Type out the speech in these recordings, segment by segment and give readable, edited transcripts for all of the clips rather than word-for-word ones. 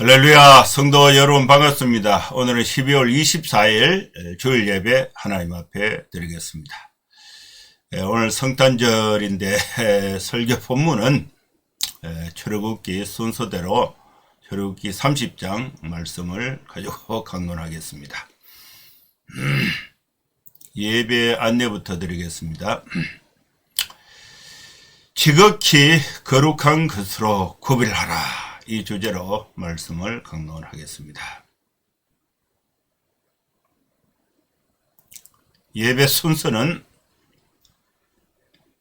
할렐루야, 성도 여러분 반갑습니다. 오늘은 12월 24일 주일 예배 하나님 앞에 드리겠습니다. 오늘 성탄절인데 설교 본문은 출애굽기 순서대로 출애굽기 30장 말씀을 가지고 강론하겠습니다. 예배 안내부터 드리겠습니다. 지극히 거룩한 것으로 구별하라. 이 주제로 말씀을 강론하겠습니다. 예배 순서는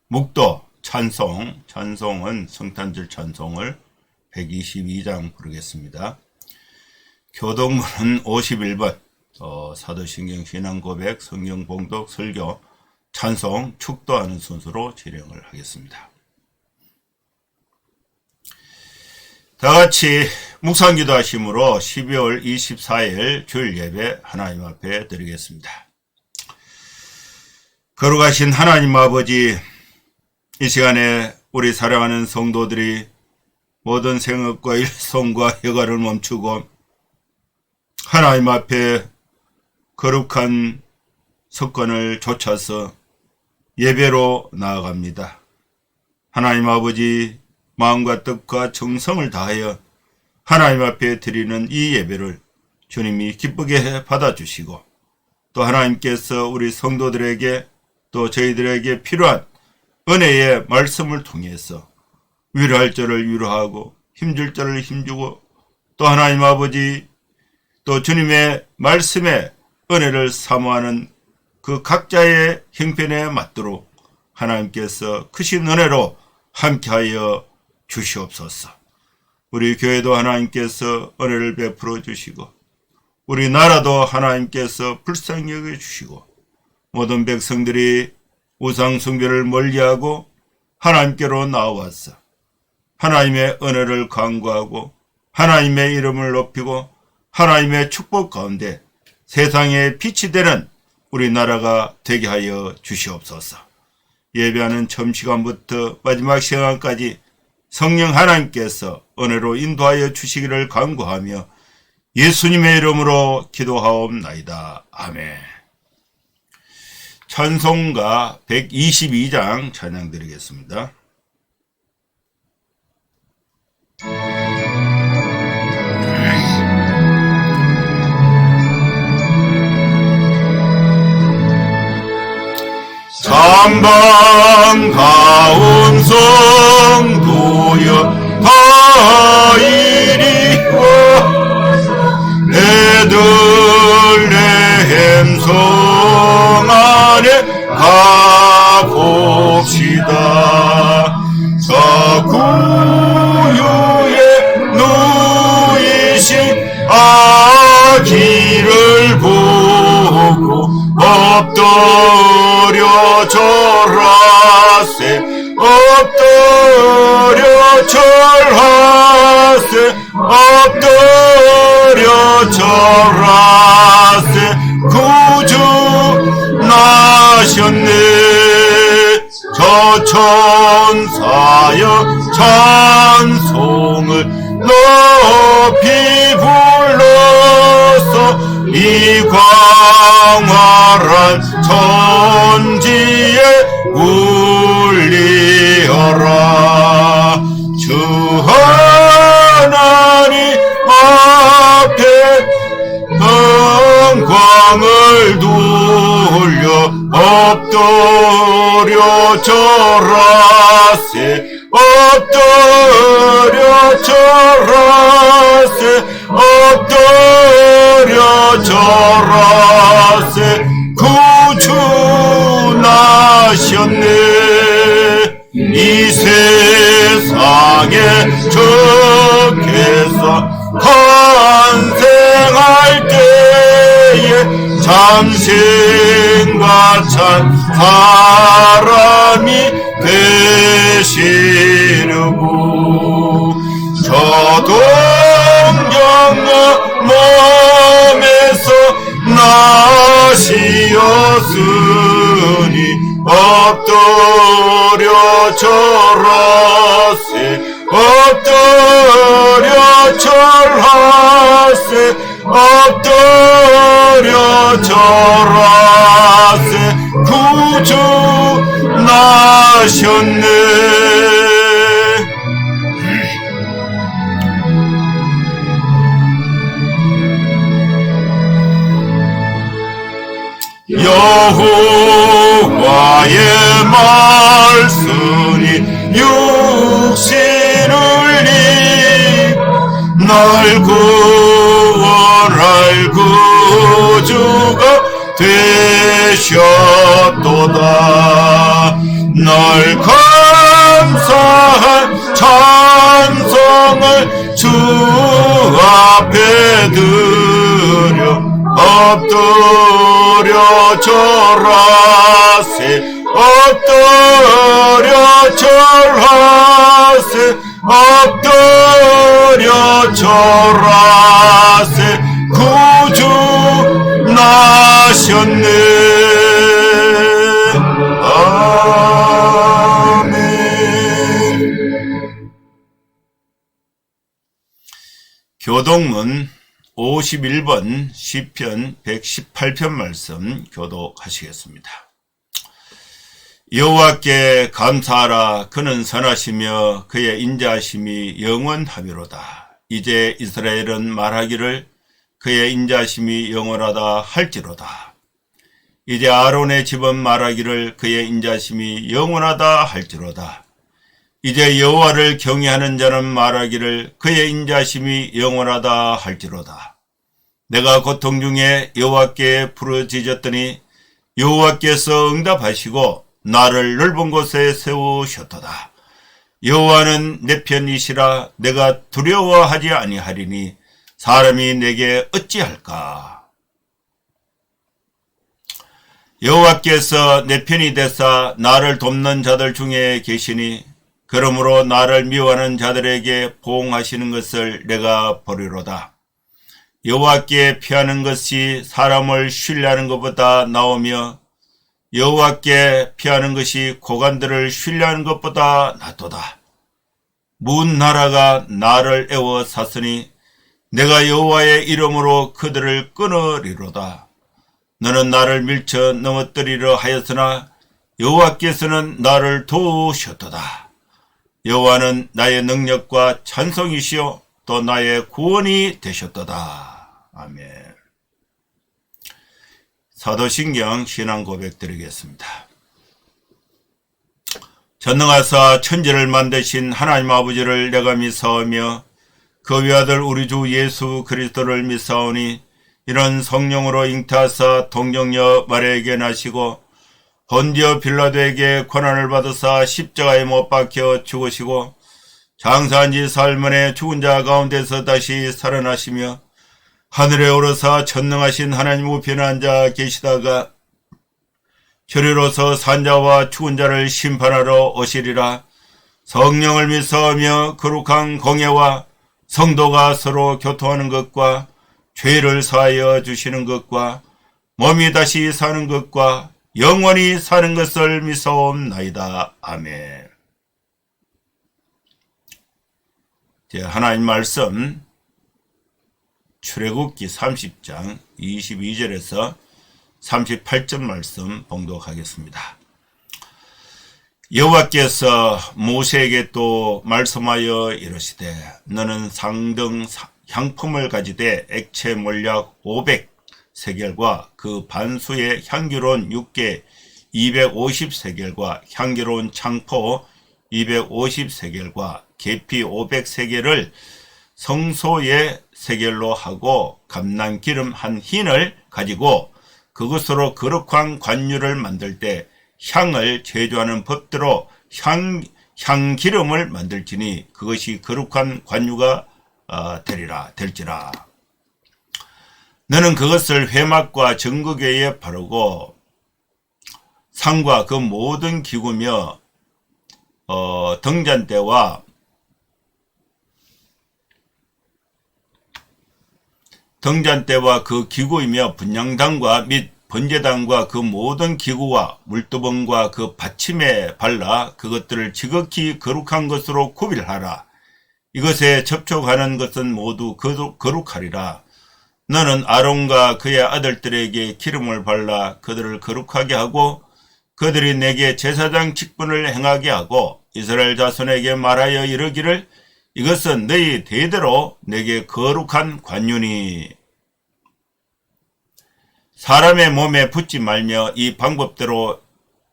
묵도, 찬송은 성탄절 찬송을 122장 부르겠습니다. 교동문은 51번, 사도신경 신앙고백, 성경봉독, 설교, 찬송, 축도하는 순서로 진행을 하겠습니다. 다같이 묵상기도 하심으로 12월 24일 주일 예배 하나님 앞에 드리겠습니다. 거룩하신 하나님 아버지, 이 시간에 우리 사랑하는 성도들이 모든 생업과 일손과 여가를 멈추고 하나님 앞에 거룩한 석권을 좇아서 예배로 나아갑니다. 하나님 아버지, 마음과 뜻과 정성을 다하여 하나님 앞에 드리는 이 예배를 주님이 기쁘게 받아주시고, 또 하나님께서 우리 성도들에게 또 저희들에게 필요한 은혜의 말씀을 통해서 위로할 자를 위로하고 힘줄 자를 힘주고, 또 하나님 아버지 또 주님의 말씀에 은혜를 사모하는 그 각자의 형편에 맞도록 하나님께서 크신 은혜로 함께하여 주시옵소서. 우리 교회도 하나님께서 은혜를 베풀어 주시고, 우리 나라도 하나님께서 불쌍히 여겨 주시고, 모든 백성들이 우상 숭배를 멀리하고 하나님께로 나와서 하나님의 은혜를 간구하고 하나님의 이름을 높이고 하나님의 축복 가운데 세상에 빛이 되는 우리 나라가 되게 하여 주시옵소서. 예배하는 처음 시간부터 마지막 시간까지 성령 하나님께서 은혜로 인도하여 주시기를 간구하며 예수님의 이름으로 기도하옵나이다. 아멘. 찬송가 122장 찬양 드리겠습니다. 참방가운 성도여 다 이리와 베들레헴 성 안에 가봅시다. 저 구유에 누이신 아기를 보고 엎드려 절하세, 엎드려 절하세, 엎드려 절하세. 구주 나셨네. 저 천사여 찬송을 높이 불러서 이 광활한 천지에 울리어라. 주 하나님 앞에 영광을 돌려 엎드려 절하세, 엎드려 절하세, 엎드려 절하세. 구주 나셨네. 이 세상에 적해서 탄생할 때에 참신과 찬 사람이 되시려고 저 동정의 몸에서 나시었으니 엎드려 절하세, 엎드려 절하세. 엎드려 절하세 구주 나셨네. 여호와의 말씀이 육신을 입 날 구원할 구주가 되셨도다. 날 감사한 찬송을 주 앞에 드려 엎드려 절하세 엎드려 절하세 엎드려 절하세 구주 나셨네. 아멘. 교독문 51번 시편 118편 말씀 교독하시겠습니다. 여호와께 감사하라. 그는 선하시며 그의 인자하심이 영원하미로다. 이제 이스라엘은 말하기를 그의 인자하심이 영원하다 할지로다. 이제 아론의 집은 말하기를 그의 인자하심이 영원하다 할지로다. 이제 여호와를 경외하는 자는 말하기를 그의 인자하심이 영원하다 할지로다. 내가 고통 중에 여호와께 부르짖었더니 여호와께서 응답하시고 나를 넓은 곳에 세우셨도다. 여호와는 내 편이시라. 내가 두려워하지 아니하리니 사람이 내게 어찌할까. 여호와께서 내 편이 되사 나를 돕는 자들 중에 계시니 그러므로 나를 미워하는 자들에게 보응하시는 것을 내가 보리로다. 여호와께 피하는 것이 사람을 신뢰하는 것보다 나오며 여호와께 피하는 것이 고관들을 신뢰하는 것보다 낫도다. 문 나라가 나를 애워 샀으니 내가 여호와의 이름으로 그들을 끊으리로다. 너는 나를 밀쳐 넘어뜨리려 하였으나 여호와께서는 나를 도우셨도다. 여호와는 나의 능력과 찬송이시요 또 나의 구원이 되셨도다. 아멘. 사도신경 신앙 고백 드리겠습니다. 전능하사 천지를 만드신 하나님 아버지를 내가 믿사오며 그 외아들 우리 주 예수 그리스도를 믿사오니 이런 성령으로 잉태하사 동정녀 마리아에게 나시고 본디오 빌라도에게 고난을 받으사 십자가에 못 박혀 죽으시고 장사한 지 사흘 만에 죽은 자 가운데서 다시 살아나시며 하늘에 오르사 전능하신 하나님 우편에 앉아 계시다가 저리로서 산자와 죽은 자를 심판하러 오시리라. 성령을 믿사오며 거룩한 공예와 성도가 서로 교통하는 것과 죄를 사하여 주시는 것과 몸이 다시 사는 것과 영원히 사는 것을 믿사옵나이다. 아멘. 하나님 말씀 출애굽기 30장 22절에서 38절 말씀 봉독하겠습니다. 여호와께서 모세에게 또 말씀하여 이르시되 너는 상등 향품을 가지되 액체 몰약 500세겔과 그 반수의 향기로운 육개 250세겔과 향기로운 창포 250세겔과 계피 500세겔을 성소의 세겔로 하고 감람기름 한 흰을 가지고 그것으로 거룩한 관유를 만들 때 향을 제조하는 법대로 향기름을 만들지니 그것이 거룩한 관유가 될지라. 너는 그것을 회막과 정극에에 바르고 상과 그 모든 기구며 등잔대와 그 기구이며 분향단과 및 번제단과 그 모든 기구와 물두멍과 그 받침에 발라 그것들을 지극히 거룩한 것으로 구별하라. 이것에 접촉하는 것은 모두 거룩하리라. 너는 아론과 그의 아들들에게 기름을 발라 그들을 거룩하게 하고 그들이 내게 제사장 직분을 행하게 하고 이스라엘 자손에게 말하여 이르기를 이것은 너희 대대로 내게 거룩한 관유니 사람의 몸에 붙지 말며 이 방법대로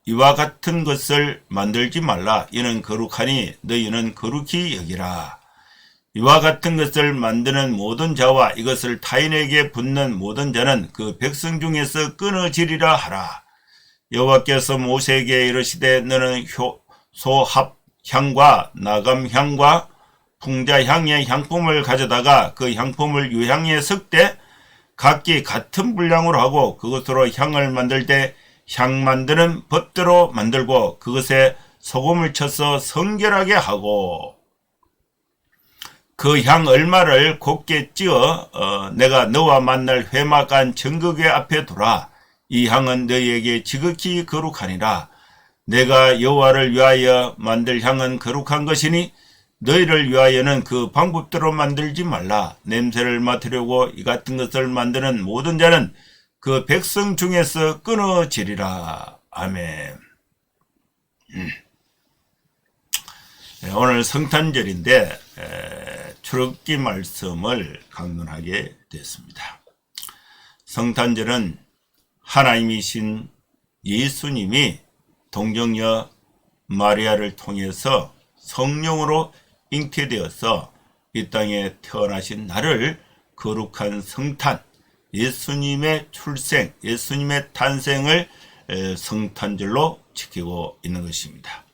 이와 같은 것을 만들지 말라. 이는 거룩하니 너희는 거룩히 여기라. 이와 같은 것을 만드는 모든 자와 이것을 타인에게 붓는 모든 자는 그 백성 중에서 끊어지리라 하라. 여호와께서 모세에게 이르시되 너는 소합향과 나감향과 풍자향의 향품을 가져다가 그 향품을 유향에 섞되 각기 같은 분량으로 하고 그것으로 향을 만들 때 향 만드는 법대로 만들고 그것에 소금을 쳐서 성결하게 하고 그 향 얼마를 곱게 찌어 내가 너와 만날 회막간 정극의 앞에 두라. 이 향은 너희에게 지극히 거룩하니라. 내가 여호와를 위하여 만들 향은 거룩한 것이니 너희를 위하여는 그 방법대로 만들지 말라. 냄새를 맡으려고 이 같은 것을 만드는 모든 자는 그 백성 중에서 끊어지리라. 아멘. 오늘 성탄절인데 출애굽기 말씀을 강론하게 됐습니다. 성탄절은 하나님이신 예수님이 동정녀 마리아를 통해서 성령으로 잉태되어서 이 땅에 태어나신 날을 거룩한 성탄, 예수님의 출생, 예수님의 탄생을 성탄절로 지키고 있는 것입니다.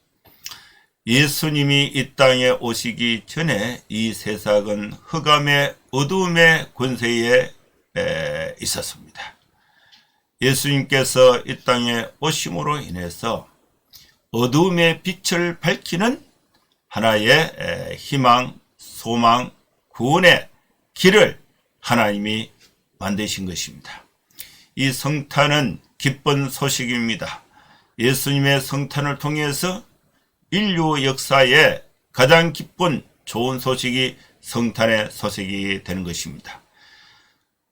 예수님이 이 땅에 오시기 전에 이 세상은 흑암의 어두움의 권세에 있었습니다. 예수님께서 이 땅에 오심으로 인해서 어두움의 빛을 밝히는 하나의 희망, 소망, 구원의 길을 하나님이 만드신 것입니다. 이 성탄은 기쁜 소식입니다. 예수님의 성탄을 통해서 인류 역사에 가장 기쁜 좋은 소식이 성탄의 소식이 되는 것입니다.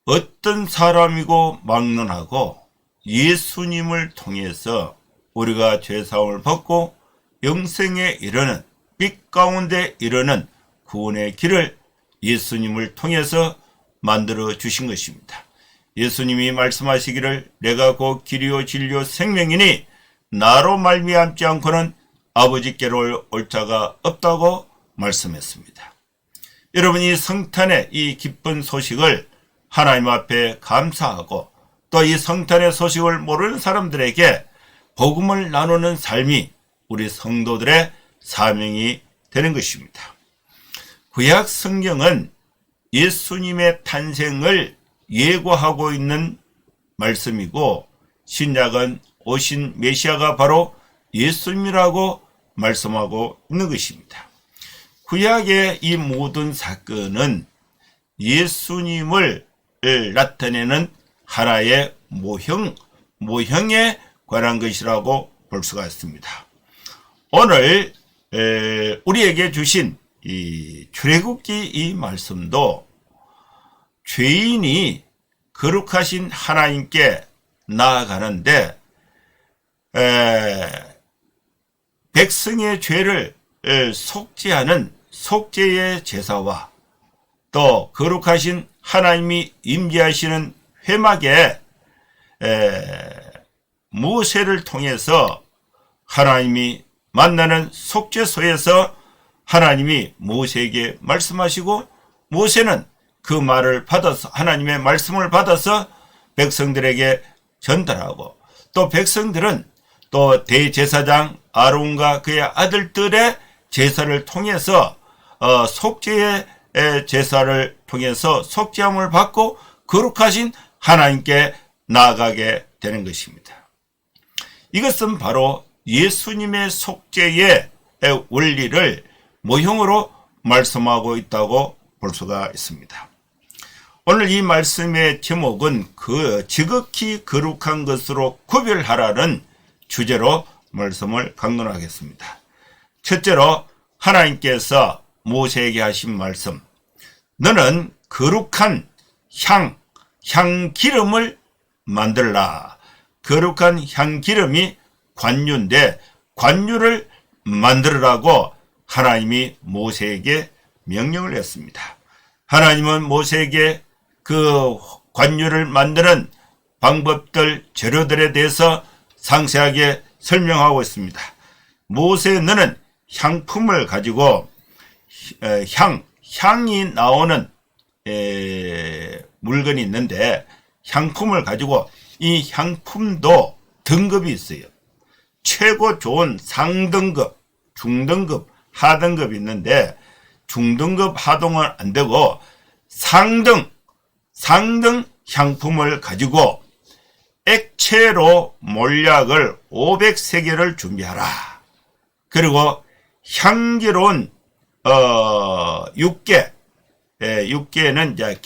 어떤 사람이고 막론하고 예수님을 통해서 우리가 죄사함을 받고 영생에 이르는 빛 가운데 이르는 구원의 길을 예수님을 통해서 만들어 주신 것입니다. 예수님이 말씀하시기를 내가 곧 길이요 진리요 생명이니 나로 말미암지 않고는 아버지께로 올 자가 없다고 말씀했습니다. 여러분, 이 성탄의 이 기쁜 소식을 하나님 앞에 감사하고 또 이 성탄의 소식을 모르는 사람들에게 복음을 나누는 삶이 우리 성도들의 사명이 되는 것입니다. 구약 성경은 예수님의 탄생을 예고하고 있는 말씀이고 신약은 오신 메시아가 바로 예수님이라고 말씀하고 있는 것입니다. 구약의 이 모든 사건은 예수님을 나타내는 하나의 모형에 관한 것이라고 볼 수가 있습니다. 오늘 우리에게 주신 이 출애굽기 이 말씀도 죄인이 거룩하신 하나님께 나아가는데 백성의 죄를 속죄하는 속죄의 제사와 또 거룩하신 하나님이 임재하시는 회막에 모세를 통해서 하나님이 만나는 속죄소에서 하나님이 모세에게 말씀하시고 모세는 그 말을 받아서 하나님의 말씀을 받아서 백성들에게 전달하고 또 백성들은 또 대제사장 아론과 그의 아들들의 제사를 통해서 속죄의 제사를 통해서 속죄함을 받고 거룩하신 하나님께 나아가게 되는 것입니다. 이것은 바로 예수님의 속죄의 원리를 모형으로 말씀하고 있다고 볼 수가 있습니다. 오늘 이 말씀의 제목은 그 지극히 거룩한 것으로 구별하라는 주제로 말씀을 강론하겠습니다. 첫째로 하나님께서 모세에게 하신 말씀, 너는 거룩한 향, 향기름을 만들라. 거룩한 향기름이 관유인데 관유를 만들으라고 하나님이 모세에게 명령을 했습니다. 하나님은 모세에게 그 관유를 만드는 방법들, 재료들에 대해서 상세하게 설명하고 있습니다. 모세 너는 향품을 가지고 향이 나오는 물건이 있는데 향품을 가지고 이 향품도 등급이 있어요. 최고 좋은 상등급, 중등급, 하등급이 있는데 중등급, 하등은 안 되고 상등 향품을 가지고 액체로 몰약을 500세개를 준비하라. 그리고 향기로운 육개는 이제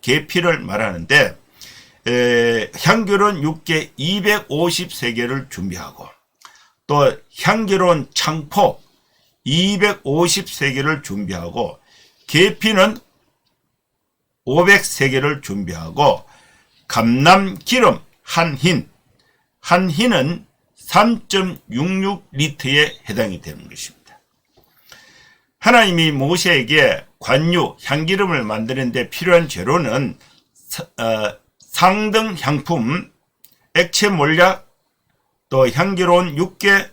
계피를 말하는데 향기로운 육개 250세개를 준비하고 또 향기로운 창포 250세개를 준비하고 계피는 500세개를 준비하고 감람기름 한흰은 3.66리터에 해당이 되는 것입니다. 하나님이 모세에게 관유, 향기름을 만드는데 필요한 재료는 상등 향품, 액체 몰약, 또 향기로운 육개,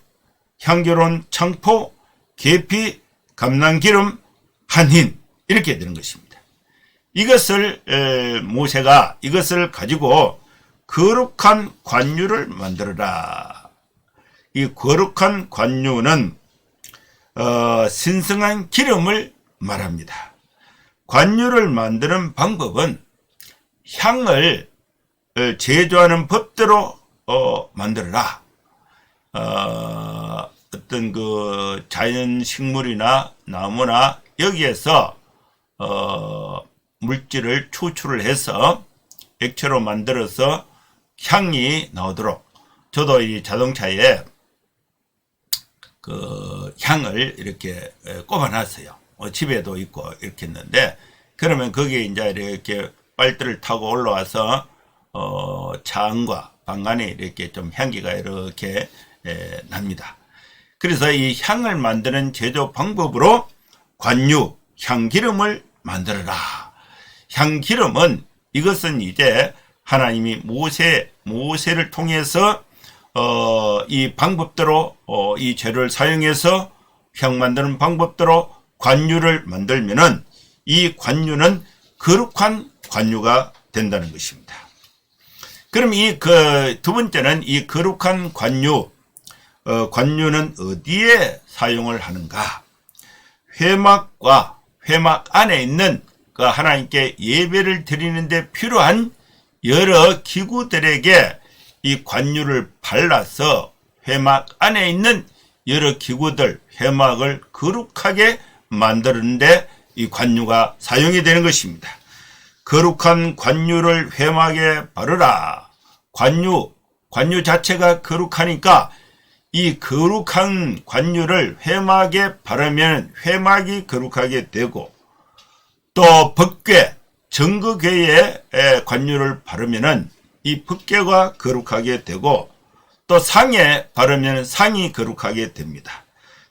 향기로운 창포, 계피, 감람기름, 한흰 이렇게 되는 것입니다. 모세가 이것을 가지고 거룩한 관유를 만들어라. 이 거룩한 관유는 신성한 기름을 말합니다. 관유를 만드는 방법은 향을 제조하는 법대로 만들어라. 어떤 그 자연 식물이나 나무나 여기에서 물질을 추출을 해서 액체로 만들어서 향이 나오도록, 저도 이 자동차에 그 향을 이렇게 꼽아놨어요. 집에도 있고 이렇게 했는데, 그러면 거기에 이제 이렇게 빨대를 타고 올라와서 차 안과 방안에 이렇게 좀 향기가 이렇게 납니다. 그래서 이 향을 만드는 제조 방법으로 관유, 향기름을 만들어라. 향기름은 이것은 이제 하나님이 모세를 통해서 이 방법대로 이 재료를 사용해서 향 만드는 방법대로 관유를 만들면은 이 관유는 거룩한 관유가 된다는 것입니다. 그럼 이 두 번째는 이 거룩한 관유는 어디에 사용을 하는가? 회막 안에 있는 그 하나님께 예배를 드리는데 필요한 여러 기구들에게 이 관유를 발라서 회막 안에 있는 여러 기구들, 회막을 거룩하게 만드는데 이 관유가 사용이 되는 것입니다. 거룩한 관유를 회막에 바르라. 관유 자체가 거룩하니까 이 거룩한 관유를 회막에 바르면 회막이 거룩하게 되고, 또 법궤, 정거궤에 관유를 바르면은 이 법궤가 거룩하게 되고, 또 상에 바르면 상이 거룩하게 됩니다.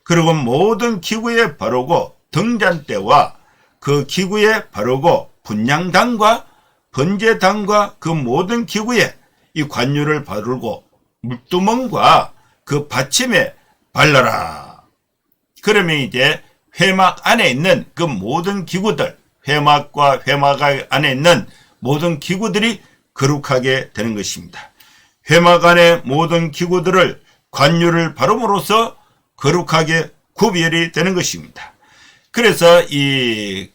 그리고 모든 기구에 바르고 등잔대와 그 기구에 바르고 분향단과 번제단과 그 모든 기구에 이 관유를 바르고 물두멍과 그 받침에 발라라. 그러면 이제 회막 안에 있는 그 모든 기구들, 회막과 회막 안에 있는 모든 기구들이 거룩하게 되는 것입니다. 회막 안의 모든 기구들을 관유를 바름으로써 거룩하게 구별이 되는 것입니다. 그래서 이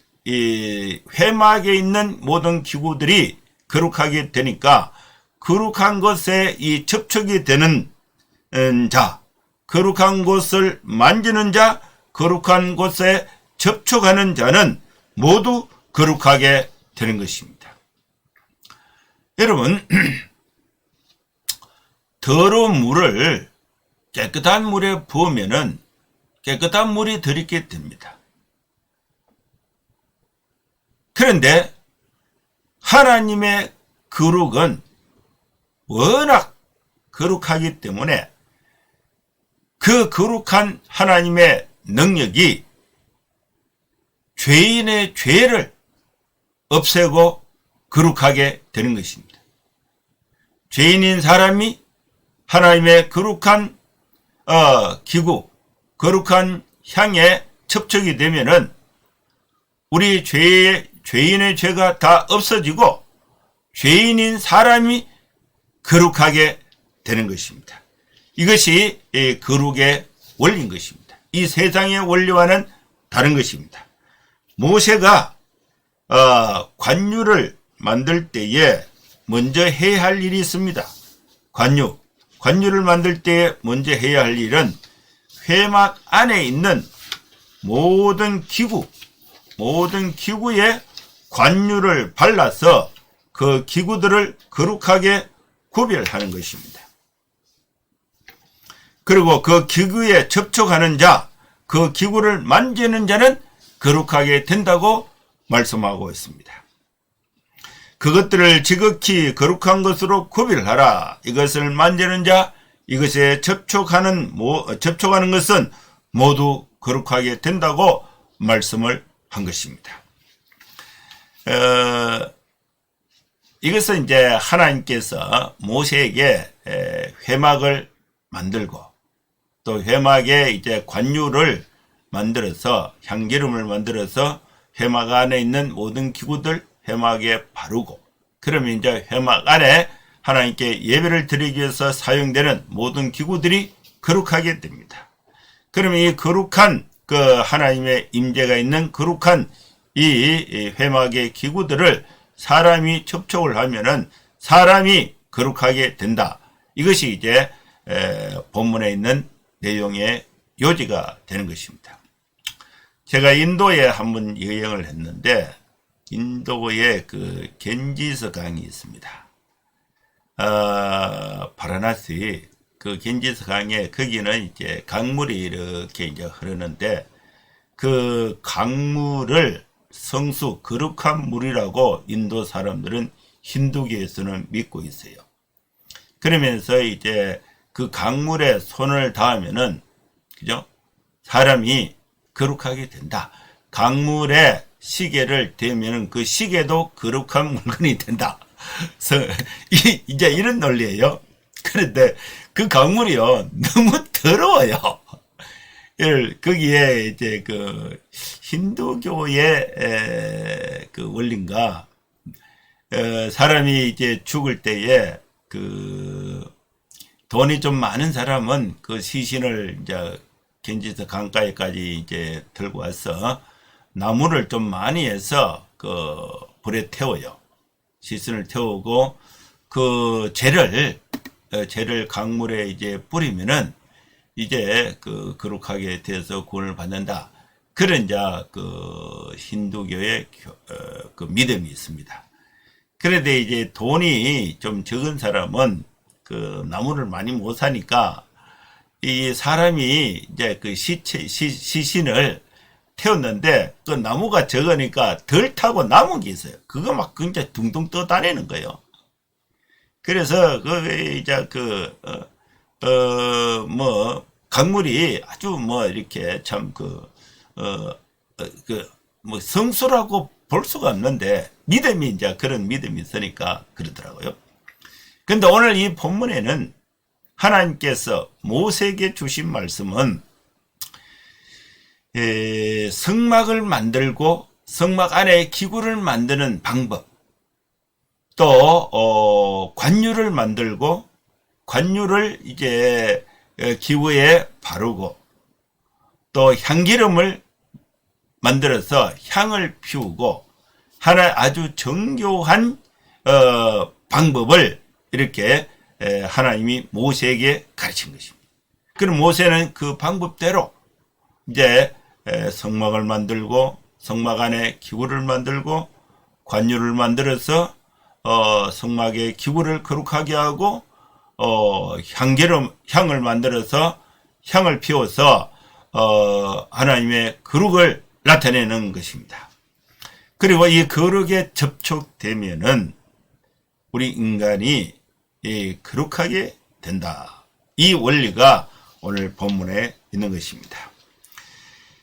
회막에 있는 모든 기구들이 거룩하게 되니까 거룩한 것에 이 접촉이 되는 자, 거룩한 곳을 만지는 자, 거룩한 곳에 접촉하는 자는 모두 거룩하게 되는 것입니다. 여러분, 더러운 물을 깨끗한 물에 부으면은 깨끗한 물이 들이게 됩니다. 그런데 하나님의 거룩은 워낙 거룩하기 때문에 그 거룩한 하나님의 능력이 죄인의 죄를 없애고 거룩하게 되는 것입니다. 죄인인 사람이 하나님의 거룩한 기구, 거룩한 향에 접촉이 되면은 우리 죄인의 죄가 다 없어지고 죄인인 사람이 거룩하게 되는 것입니다. 이것이 거룩의 원리인 것입니다. 이 세상의 원리와는 다른 것입니다. 모세가 관유를 만들 때에 먼저 해야 할 일이 있습니다. 관유를 만들 때에 먼저 해야 할 일은 회막 안에 있는 모든 기구에 관유를 발라서 그 기구들을 거룩하게 구별하는 것입니다. 그리고 그 기구에 접촉하는 자, 그 기구를 만지는 자는 거룩하게 된다고 말씀하고 있습니다. 그것들을 지극히 거룩한 것으로 구별하라. 이것을 만지는 자, 이것에 접촉하는 것은 모두 거룩하게 된다고 말씀을 한 것입니다. 이것은 이제 하나님께서 모세에게 회막을 만들고 또 회막에 이제 관유를 만들어서 향기름을 만들어서 회막 안에 있는 모든 기구들 회막에 바르고 그러면 이제 회막 안에 하나님께 예배를 드리기 위해서 사용되는 모든 기구들이 거룩하게 됩니다. 그러면 이 거룩한 그 하나님의 임재가 있는 거룩한 이 회막의 기구들을 사람이 접촉을 하면은 사람이 거룩하게 된다. 이것이 이제 본문에 있는 내용의 요지가 되는 것입니다. 제가 인도에 한번 여행을 했는데 인도에 그 겐지스 강이 있습니다. 바라나시 그 겐지스 강에 거기는 이제 강물이 이렇게 이제 흐르는데 그 강물을 성수 거룩한 물이라고 인도 사람들은 힌두교에서는 믿고 있어요. 그러면서 이제 그 강물에 손을 닿으면은 그죠? 사람이 거룩하게 된다. 강물에 시계를 대면은 그 시계도 거룩한 물건이 된다. 이제 이런 논리예요. 그런데 그 강물이요 너무 더러워요. 거기에 이제 그 힌두교의 그 원리인가 사람이 이제 죽을 때에 그 돈이 좀 많은 사람은 그 시신을 이제 겐지스 강가에까지 이제 들고 와서 나무를 좀 많이 해서 그 불에 태워요. 시신을 태우고 그 재를 강물에 이제 뿌리면은 이제 그 거룩하게 돼서 구원을 받는다. 그런 그 힌두교의 그 믿음이 있습니다. 그런데 이제 돈이 좀 적은 사람은 그 나무를 많이 못 사니까 이 사람이 이제 그 시신을 태웠는데 그 나무가 적으니까 덜 타고 남은 게 있어요. 그거 막 굉장히 둥둥 떠다니는 거예요. 그래서 그 이제 강물이 아주 이렇게 참 성수라고 볼 수가 없는데 믿음이 이제 그런 믿음이 있으니까 그러더라고요. 근데 오늘 이 본문에는 하나님께서 모세에게 주신 말씀은 성막을 만들고 성막 안에 기구를 만드는 방법, 또 관유를 만들고 관유를 이제 기구에 바르고 또 향기름을 만들어서 향을 피우고 아주 정교한 방법을 이렇게 하나님이 모세에게 가르친 것입니다. 그럼 모세는 그 방법대로 이제 성막을 만들고 성막 안에 기구를 만들고 관유를 만들어서 성막의 기구를 거룩하게 하고 향을 만들어서 향을 피워서 하나님의 거룩을 나타내는 것입니다. 그리고 이 거룩에 접촉되면은 우리 인간이 거룩하게 된다. 이 원리가 오늘 본문에 있는 것입니다.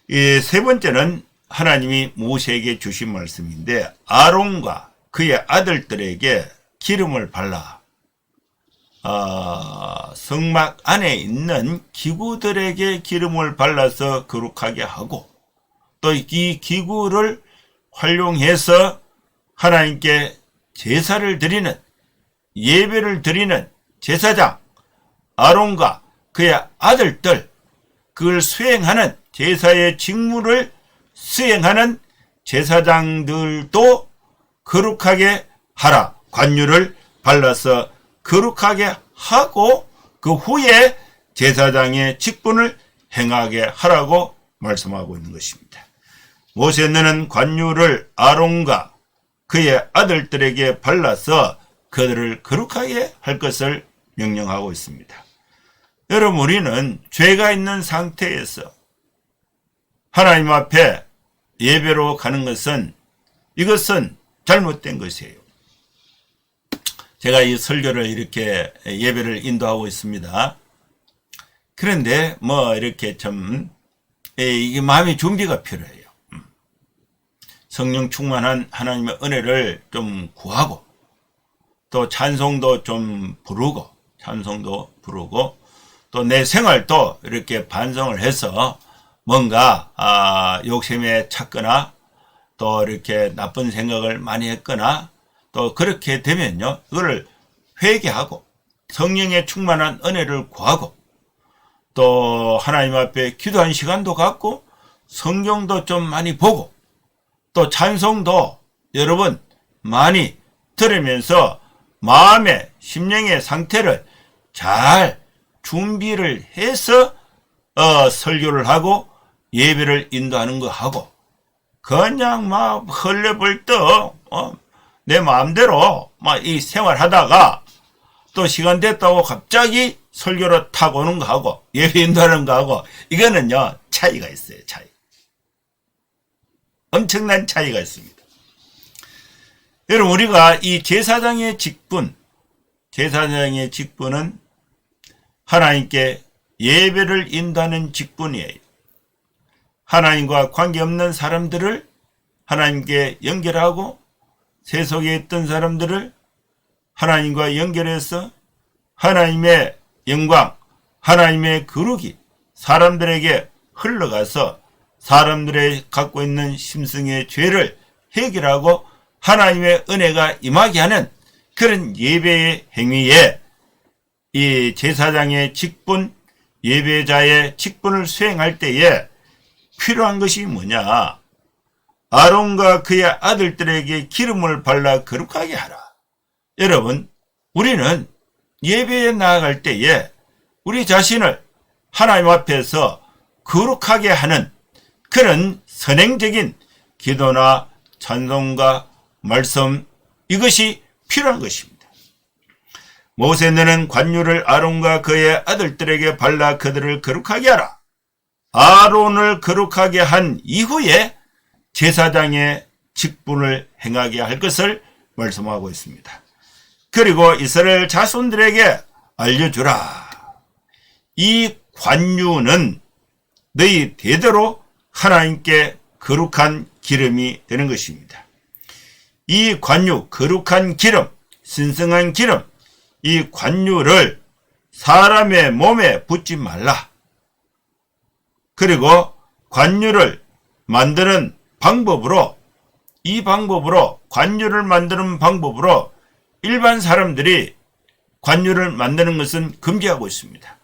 세 번째는 하나님이 모세에게 주신 말씀인데, 아론과 그의 아들들에게 기름을 발라 성막 안에 있는 기구들에게 기름을 발라서 거룩하게 하고, 또 이 기구를 활용해서 하나님께 제사를 드리는, 예배를 드리는 제사장 아론과 그의 아들들, 그걸 수행하는, 제사의 직무를 수행하는 제사장들도 거룩하게 하라. 관유를 발라서 거룩하게 하고 그 후에 제사장의 직분을 행하게 하라고 말씀하고 있는 것입니다. 모세는 관유를 아론과 그의 아들들에게 발라서 그들을 거룩하게 할 것을 명령하고 있습니다. 여러분, 우리는 죄가 있는 상태에서 하나님 앞에 예배로 가는 것은, 이것은 잘못된 것이에요. 제가 이 설교를 이렇게 예배를 인도하고 있습니다. 그런데 이렇게 좀 이게 마음의 준비가 필요해요. 성령 충만한 하나님의 은혜를 좀 구하고, 또 찬송도 좀 부르고, 또 내 생활도 이렇게 반성을 해서 뭔가 욕심에 찼거나, 또 이렇게 나쁜 생각을 많이 했거나, 또 그렇게 되면요, 그거를 회개하고 성령의 충만한 은혜를 구하고, 또 하나님 앞에 기도한 시간도 갖고, 성경도 좀 많이 보고, 또 찬송도 여러분 많이 들으면서 마음의, 심령의 상태를 잘 준비를 해서 설교를 하고 예배를 인도하는 거 하고, 그냥 막 헐레벌떡 내 마음대로 막 이 생활하다가 또 시간 됐다고 갑자기 설교를 타고 오는 거 하고 예배 인도하는 거 하고, 이거는요 차이가 있어요. 엄청난 차이가 있습니다. 여러분, 우리가 이 제사장의 직분은 하나님께 예배를 인도하는 직분이에요. 하나님과 관계없는 사람들을 하나님께 연결하고, 세속에 있던 사람들을 하나님과 연결해서 하나님의 영광, 하나님의 거룩이 사람들에게 흘러가서 사람들의 갖고 있는 심성의 죄를 해결하고 하나님의 은혜가 임하게 하는 그런 예배의 행위에, 이 제사장의 직분, 예배자의 직분을 수행할 때에 필요한 것이 뭐냐? 아론과 그의 아들들에게 기름을 발라 거룩하게 하라. 여러분, 우리는 예배에 나아갈 때에 우리 자신을 하나님 앞에서 거룩하게 하는 그런 선행적인 기도나 찬송과 말씀, 이것이 필요한 것입니다. 모세는 관유를 아론과 그의 아들들에게 발라 그들을 거룩하게 하라. 아론을 거룩하게 한 이후에 제사장의 직분을 행하게 할 것을 말씀하고 있습니다. 그리고 이스라엘 자손들에게 알려주라. 이 관유는 너희 대대로 하나님께 거룩한 기름이 되는 것입니다. 이 관유, 거룩한 기름, 신성한 기름, 이 관유를 사람의 몸에 붓지 말라. 그리고 관유를 만드는 방법으로, 관유를 만드는 방법으로 일반 사람들이 관유를 만드는 것은 금지하고 있습니다.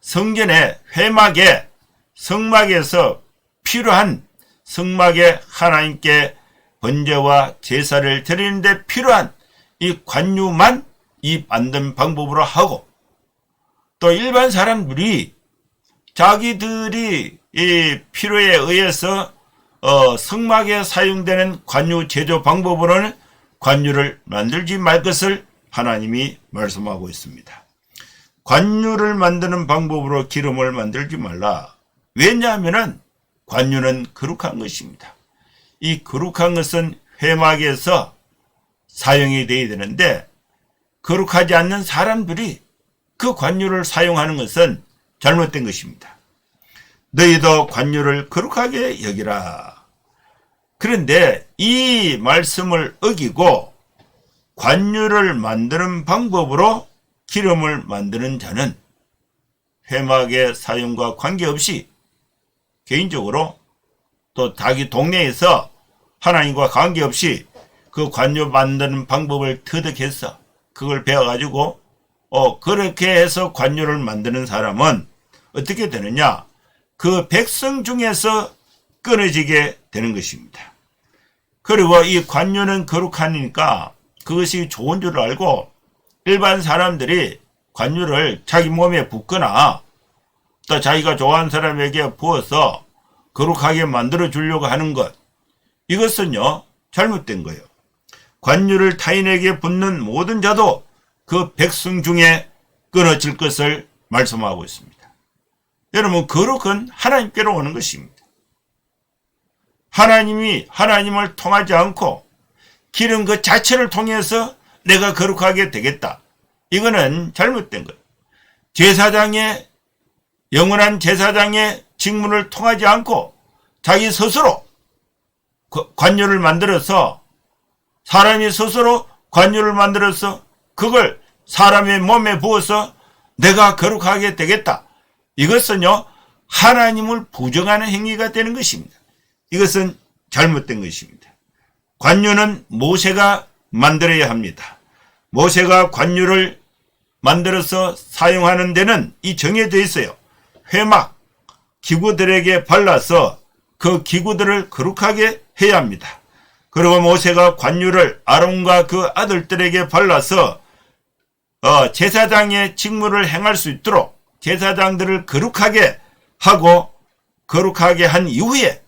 성전의 회막에, 성막에서 필요한, 성막에 하나님께 번제와 제사를 드리는데 필요한 이 관유만 이 만든 방법으로 하고, 또 일반 사람들이 자기들이 이 필요에 의해서 성막에 사용되는 관유 제조 방법으로는 관유를 만들지 말 것을 하나님이 말씀하고 있습니다. 관유를 만드는 방법으로 기름을 만들지 말라. 왜냐하면 관유는 거룩한 것입니다. 이 거룩한 것은 회막에서 사용이 되어야 되는데 거룩하지 않는 사람들이 그 관유를 사용하는 것은 잘못된 것입니다. 너희도 관유를 거룩하게 여기라. 그런데 이 말씀을 어기고 관유를 만드는 방법으로 기름을 만드는 자는 회막의 사용과 관계없이 개인적으로 또 자기 동네에서 하나님과 관계없이 그 관유 만드는 방법을 터득해서 그걸 배워가지고 그렇게 해서 관유를 만드는 사람은 어떻게 되느냐? 그 백성 중에서 끊어지게 되는 것입니다. 그리고 이 관유는 거룩하니까 그것이 좋은 줄 알고 일반 사람들이 관유를 자기 몸에 붓거나 또 자기가 좋아하는 사람에게 부어서 거룩하게 만들어 주려고 하는 것, 이것은요 잘못된 거예요. 관유를 타인에게 붓는 모든 자도 그 백성 중에 끊어질 것을 말씀하고 있습니다. 여러분, 거룩은 하나님께로 오는 것입니다. 하나님이 하나님을 통하지 않고 기름 그 자체를 통해서 내가 거룩하게 되겠다, 이거는 잘못된 거예요. 제사장의 영원한 제사장의 직무를 통하지 않고 자기 스스로 관유를 만들어서, 사람이 스스로 관유를 만들어서 그걸 사람의 몸에 부어서 내가 거룩하게 되겠다, 이것은요 하나님을 부정하는 행위가 되는 것입니다. 이것은 잘못된 것입니다. 관유는 모세가 만들어야 합니다. 모세가 관유를 만들어서 사용하는 데는 이 정해져 있어요. 회막 기구들에게 발라서 그 기구들을 거룩하게 해야 합니다. 그리고 모세가 관유를 아론과 그 아들들에게 발라서 제사장의 직무를 행할 수 있도록 제사장들을 거룩하게 하고, 거룩하게 한 이후에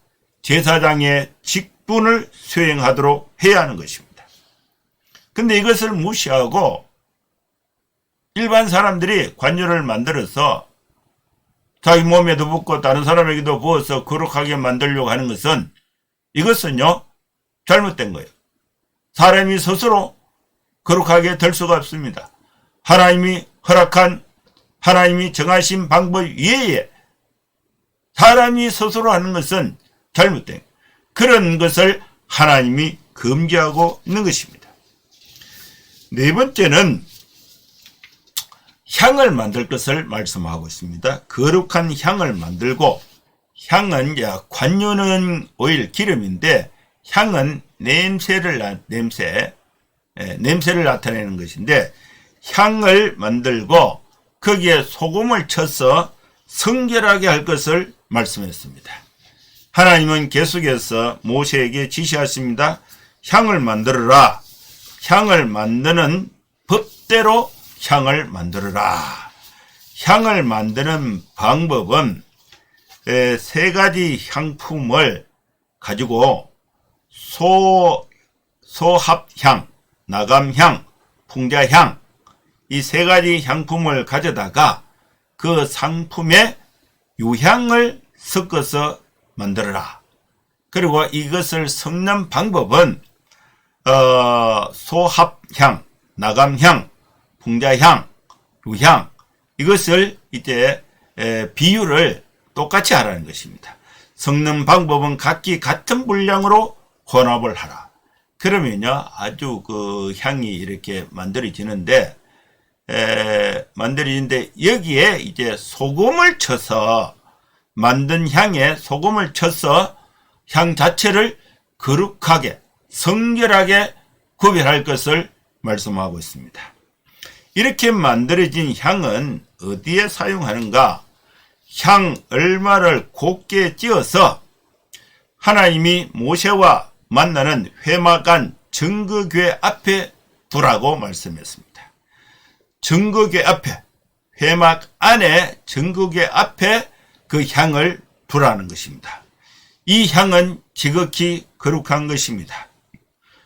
제사장의 직분을 수행하도록 해야 하는 것입니다. 근데 이것을 무시하고 일반 사람들이 관유를 만들어서 자기 몸에도 붓고 다른 사람에게도 부어서 거룩하게 만들려고 하는 것은, 이것은요 잘못된 거예요. 사람이 스스로 거룩하게 될 수가 없습니다. 하나님이 허락한, 하나님이 정하신 방법 이외에 사람이 스스로 하는 것은 잘못된, 그런 것을 하나님이 금지하고 있는 것입니다. 네 번째는 향을 만들 것을 말씀하고 있습니다. 거룩한 향을 만들고, 향은 관유는 오일 기름인데 향은 냄새를 나타내는 것인데, 향을 만들고 거기에 소금을 쳐서 성결하게 할 것을 말씀했습니다. 하나님은 계속해서 모세에게 지시하십니다. 향을 만들어라. 향을 만드는 법대로 향을 만들어라. 향을 만드는 방법은 세 가지 향품을 가지고 소합향, 나감향, 풍자향, 이 세 가지 향품을 가져다가 그 상품에 유향을 섞어서 만들어라. 그리고 이것을 섞는 방법은 소합향, 나감향, 풍자향, 유향, 이것을 이제 비율을 똑같이 하라는 것입니다. 섞는 방법은 각기 같은 분량으로 혼합을 하라. 그러면요 아주 그 향이 이렇게 만들어지는데 여기에 이제 소금을 쳐서, 만든 향에 소금을 쳐서 향 자체를 거룩하게 성결하게 구별할 것을 말씀하고 있습니다. 이렇게 만들어진 향은 어디에 사용하는가? 향 얼마를 곱게 찧어서 하나님이 모세와 만나는 회막 안 증거궤 앞에 두라고 말씀했습니다. 증거궤 앞에, 회막 안에 증거궤 앞에 그 향을 두라는 것입니다. 이 향은 지극히 거룩한 것입니다.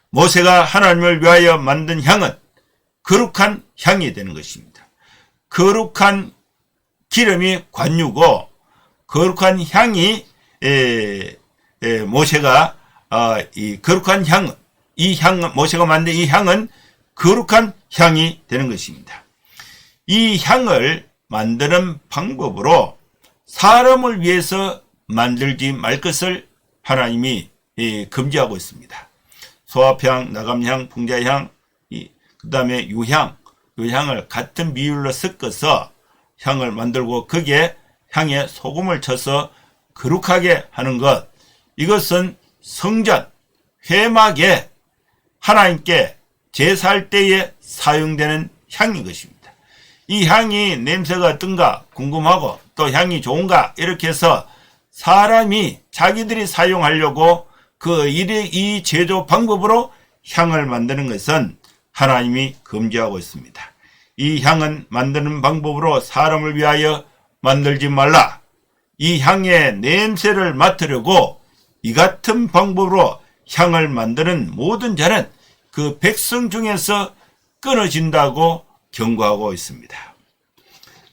모세가 하나님을 위하여 만든 향은 거룩한 향이 되는 것입니다. 거룩한 기름이 관유고, 거룩한 향이 모세가 이 거룩한 향은 이 모세가 만든 이 향은 거룩한 향이 되는 것입니다. 이 향을 만드는 방법으로 사람을 위해서 만들지 말 것을 하나님이 금지하고 있습니다. 소합향, 나감향, 풍자향, 그 다음에 유향을 같은 비율로 섞어서 향을 만들고 거기에 향에 소금을 쳐서 거룩하게 하는 것, 이것은 성전, 회막에 하나님께 제사할 때에 사용되는 향인 것입니다. 이 향이 냄새가 어떤가 궁금하고 또 향이 좋은가 이렇게 해서 사람이 자기들이 사용하려고 이 제조 방법으로 향을 만드는 것은 하나님이 금지하고 있습니다. 이 향은 만드는 방법으로 사람을 위하여 만들지 말라. 이 향의 냄새를 맡으려고 이 같은 방법으로 향을 만드는 모든 자는 그 백성 중에서 끊어진다고 경고하고 있습니다.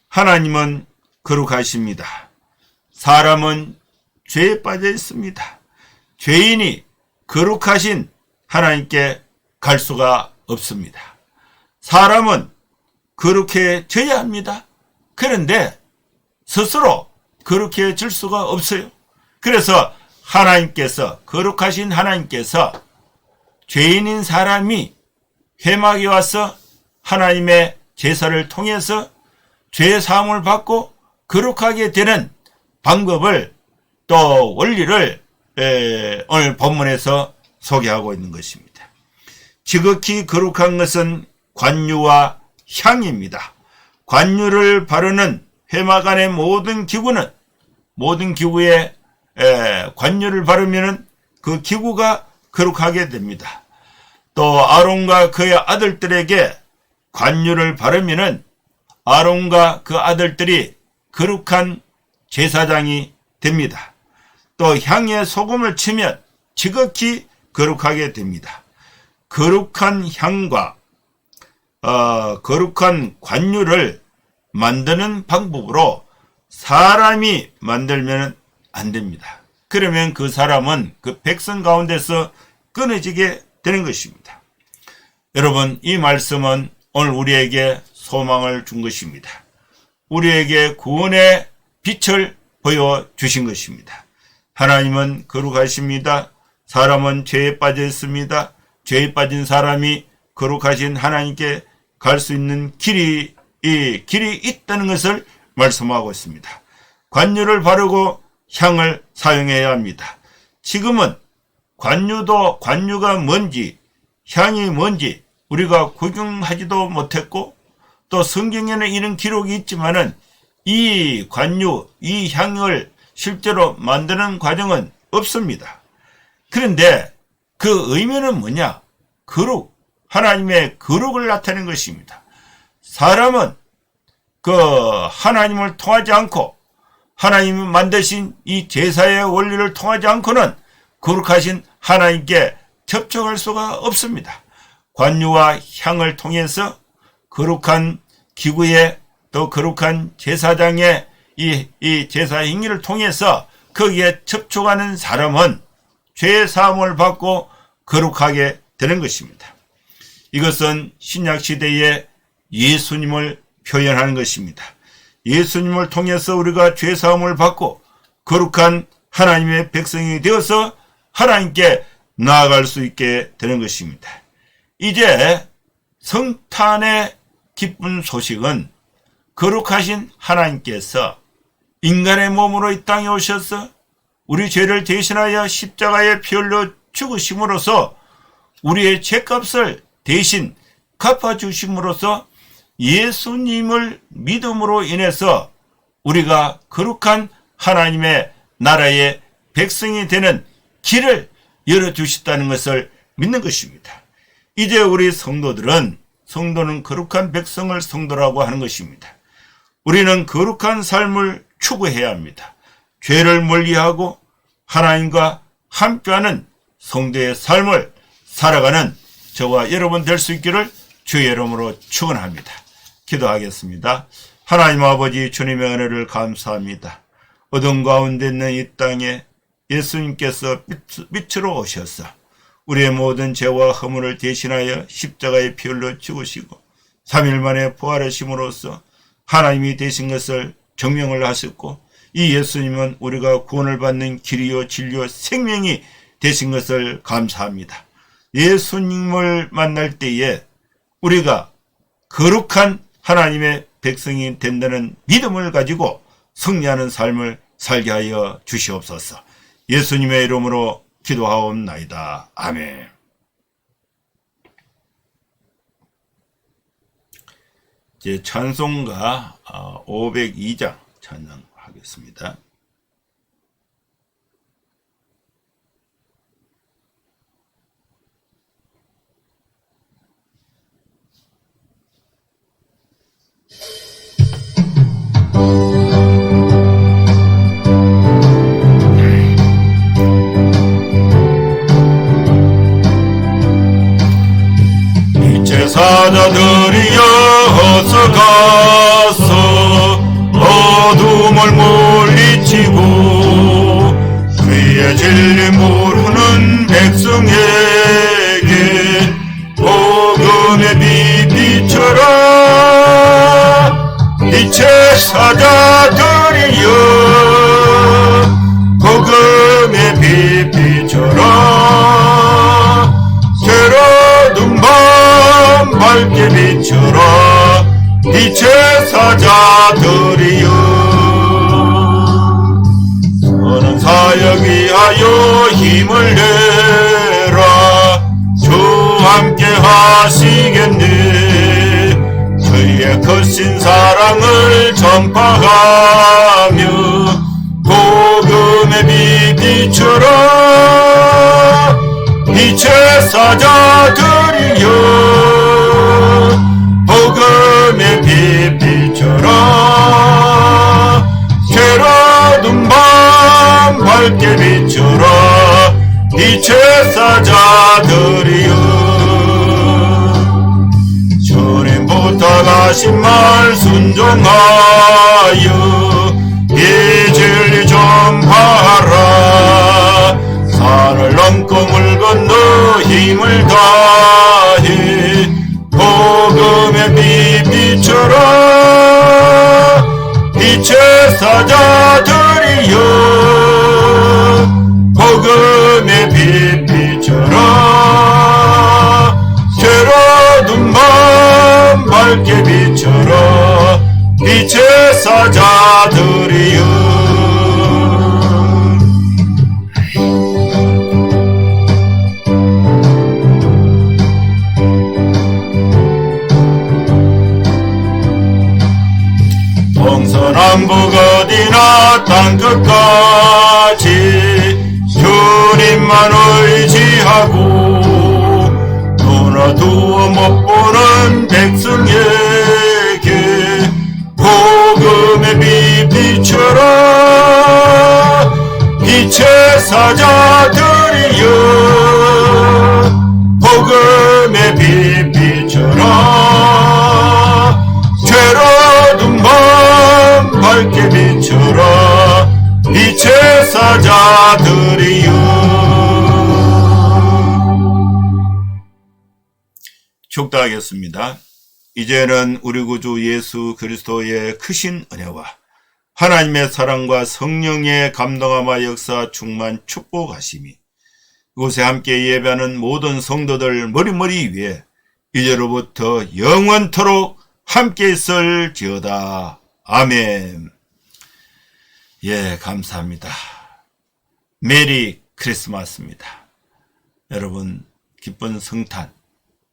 하나님은 거룩하십니다. 사람은 죄에 빠져 있습니다. 죄인이 거룩하신 하나님께 갈 수가 없습니다. 사람은 거룩해져야 합니다. 그런데 스스로 거룩해질 수가 없어요. 그래서 거룩하신 하나님께서 죄인인 사람이 회막에 와서 하나님의 제사를 통해서 죄 사함을 받고 거룩하게 되는 방법을 또 원리를 오늘 본문에서 소개하고 있는 것입니다. 지극히 거룩한 것은 관유와 향입니다. 관유를 바르는 회막 안의 모든 기구에 관유를 바르면 그 기구가 거룩하게 됩니다. 또 아론과 그의 아들들에게 관유를 바르면 아론과 그 아들들이 거룩한 제사장이 됩니다. 또 향에 소금을 치면 지극히 거룩하게 됩니다. 거룩한 향과 거룩한 관유를 만드는 방법으로 사람이 만들면 안 됩니다. 그러면 그 사람은 그 백성 가운데서 끊어지게 되는 것입니다. 여러분, 이 말씀은 오늘 우리에게 소망을 준 것입니다. 우리에게 구원의 빛을 보여주신 것입니다. 하나님은 거룩하십니다. 사람은 죄에 빠져 있습니다. 죄에 빠진 사람이 거룩하신 하나님께 갈 수 있는 길이 있다는 것을 말씀하고 있습니다. 관유를 바르고 향을 사용해야 합니다. 지금은 관유가 뭔지 향이 뭔지 우리가 구경하지도 못했고 또 성경에는 이런 기록이 있지만은 이 관유, 이 향을 실제로 만드는 과정은 없습니다. 그런데 그 의미는 뭐냐? 하나님의 거룩을 나타내는 것입니다. 사람은 하나님을 통하지 않고 하나님이 만드신 이 제사의 원리를 통하지 않고는 거룩하신 하나님께 접촉할 수가 없습니다. 관유와 향을 통해서 거룩한 기구에 또 거룩한 제사장의 이 제사 행위를 통해서 거기에 접촉하는 사람은 죄 사함을 받고 거룩하게 되는 것입니다. 이것은 신약시대의 예수님을 표현하는 것입니다. 예수님을 통해서 우리가 죄 사함을 받고 거룩한 하나님의 백성이 되어서 하나님께 나아갈 수 있게 되는 것입니다. 이제 성탄의 기쁜 소식은 거룩하신 하나님께서 인간의 몸으로 이 땅에 오셔서 우리 죄를 대신하여 십자가에 피 흘려 죽으심으로써 우리의 죄값을 대신 갚아주심으로써 예수님을 믿음으로 인해서 우리가 거룩한 하나님의 나라의 백성이 되는 길을 열어주셨다는 것을 믿는 것입니다. 이제 우리 성도는 거룩한 백성을 성도라고 하는 것입니다. 우리는 거룩한 삶을 추구해야 합니다. 죄를 멀리하고 하나님과 함께하는 성도의 삶을 살아가는 저와 여러분 될 수 있기를 주의 이름으로 축원합니다. 기도하겠습니다. 하나님 아버지, 주님의 은혜를 감사합니다. 어둠 가운데 있는 이 땅에 예수님께서 빛으로 오셔서 우리의 모든 죄와 허물을 대신하여 십자가에 피 흘려 죽으시고 3일 만에 부활하심으로써 하나님이 되신 것을 증명을 하셨고, 이 예수님은 우리가 구원을 받는 길이요 진리요 생명이 되신 것을 감사합니다. 예수님을 만날 때에 우리가 거룩한 하나님의 백성이 된다는 믿음을 가지고 승리하는 삶을 살게 하여 주시옵소서. 예수님의 이름으로 기도하옵나이다. 아멘. 이제 찬송가 502장 찬양하겠습니다. 사자들이여 어서 가서 어둠을 물리치고 그의 진리 모르는 백성에게 복음의 빛 비춰라. 빛의 사자들이여 복음의 빛 비춰라. 새로운 밤 밝게 비춰라. 빛의 사자들이여 선한 사역 위하여 힘을 내라. 주 함께 하시겠네. 주의 크신 사랑을 전파하며 복음의 빛 비춰라. 빛의 사자들이여 복음의 빛 비춰라. 새로운 밤 밝게 비춰라. 빛의 사자들이여 주님 부탁하신 말 순종하여 이 진리 전파하라. 산을 넘고 물 건너 힘을 다해 복음의 빛 비춰라. 빛의 사자들이여 복음의 빛 비춰라. 새로운 밤 밝게 비춰라. 빛의 사자들이여 동서남북 어디나 땅끝까지 주님만 의지하고 눈을 두어 못 보는 백성에게 복음의 빛 비춰라. 빛의 사자들이여 복음의 빛 비춰라. 새로운 밤 밝게 비춰라. 빛의 사자들이여 축도하겠습니다. 이제는 우리 구주 예수 그리스도의 크신 은혜와 하나님의 사랑과 성령의 감동함과 역사 충만 축복하심이 이곳에 함께 예배하는 모든 성도들 머리머리 위에 이제로부터 영원토록 함께 있을지어다. 아멘. 예, 감사합니다. 메리 크리스마스입니다. 여러분 기쁜 성탄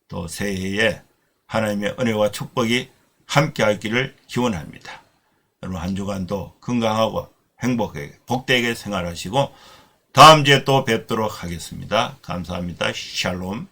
또 새해에 하나님의 은혜와 축복이 함께 하기를 기원합니다. 여러분 한 주간도 건강하고 행복하게 복되게 생활하시고 다음 주에 또 뵙도록 하겠습니다. 감사합니다. 샬롬.